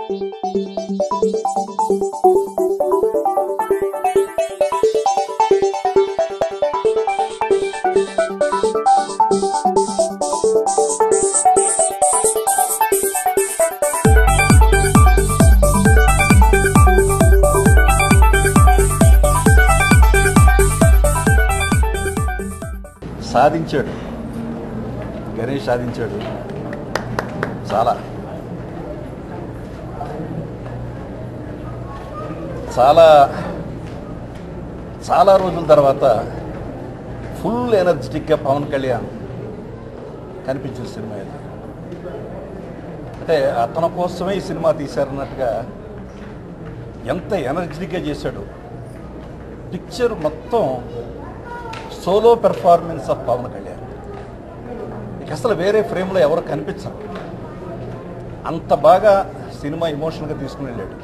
సాధించాడు గణేష్, సాధించాడు. చాలా చాలా చాలా రోజుల తర్వాత ఫుల్ ఎనర్జెటిక్గా పవన్ కళ్యాణ్ కనిపించిన సినిమా ఇది. అంటే అతని కోసమే ఈ సినిమా తీశారన్నట్టుగా ఎంత ఎనర్జెటిక్గా చేశాడు. పిక్చర్ మొత్తం solo performance of Pawan Kalyan. ఇక అసలు వేరే ఫ్రేమ్లో ఎవరు కనిపించరు. అంత బాగా సినిమా ఎమోషనల్గా తీసుకుని వెళ్ళాడు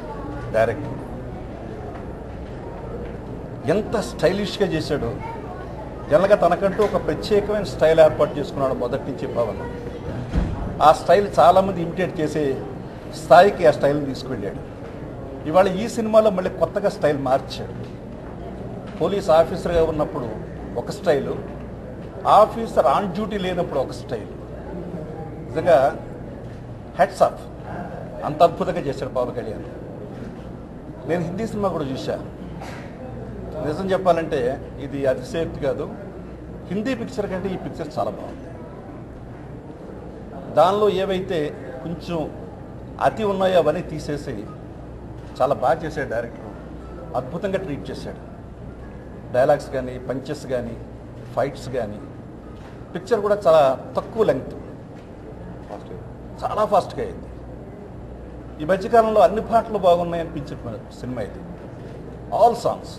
డైరెక్టర్. ఎంత స్టైలిష్గా చేశాడు. జనరల్గా తనకంటూ ఒక ప్రత్యేకమైన స్టైల్ ఏర్పాటు చేసుకున్నాడు మొదటి నుంచి పవన్. ఆ స్టైల్ చాలామంది ఇమిటేట్ చేసే స్థాయికి ఆ స్టైల్ని తీసుకువెళ్ళాడు. ఇవాళ ఈ సినిమాలో మళ్ళీ కొత్తగా స్టైల్ మార్చాడు. పోలీస్ ఆఫీసర్గా ఉన్నప్పుడు ఒక స్టైలు, ఆఫీసర్ ఆన్ డ్యూటీ లేనప్పుడు ఒక స్టైల్. నిజంగా హెడ్స్ ఆఫ్, అంత అద్భుతంగా చేశాడు పవన్ కళ్యాణ్. నేను హిందీ సినిమా కూడా చూశా. నిజం చెప్పాలంటే ఇది అతిశయోక్తి కాదు, హిందీ పిక్చర్ కంటే ఈ పిక్చర్ చాలా బాగుంది. దానిలో ఏవైతే కొంచెం అతి ఉన్నాయో అవన్నీ తీసేసి చాలా బాగా చేశాడు డైరెక్టర్. అద్భుతంగా ట్రీట్ చేశాడు. డైలాగ్స్ కానీ, పంచెస్ కానీ, ఫైట్స్ కానీ. పిక్చర్ కూడా చాలా తక్కువ లెంగ్త్, చాలా ఫాస్ట్గా అయింది. ఈ మధ్యకాలంలో అన్ని పాటలు బాగున్నాయి అనిపించిన సినిమా ఇది. All songs.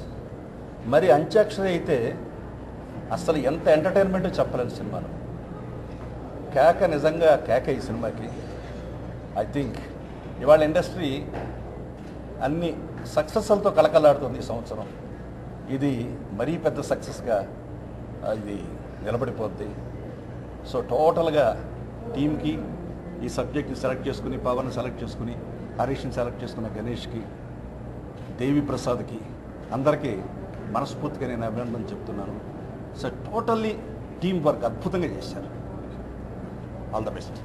మరి అంత్యాక్షరి అయితే అసలు ఎంత ఎంటర్టైన్మెంట్ చెప్పలేని సినిమాను. కేక, నిజంగా కేక ఈ సినిమాకి. ఐ థింక్ ఇవాళ ఇండస్ట్రీ అన్ని సక్సెస్లతో కలకలాడుతుంది ఈ సంవత్సరం. ఇది మరీ పెద్ద సక్సెస్గా ఇది నిలబడిపోద్ది. సో టోటల్గా టీమ్కి ఈ సబ్జెక్ట్ని సెలెక్ట్ చేసుకుని, పవన్ సెలెక్ట్ చేసుకుని, హరీష్ని సెలెక్ట్ చేసుకున్న గణేష్కి, దేవి ప్రసాద్కి, అందరికీ మనస్ఫూర్తిగా నేను అభినందన చెప్తున్నాను. సో టోటల్లీ టీమ్ వర్క్ అద్భుతంగా చేశారు. All the best.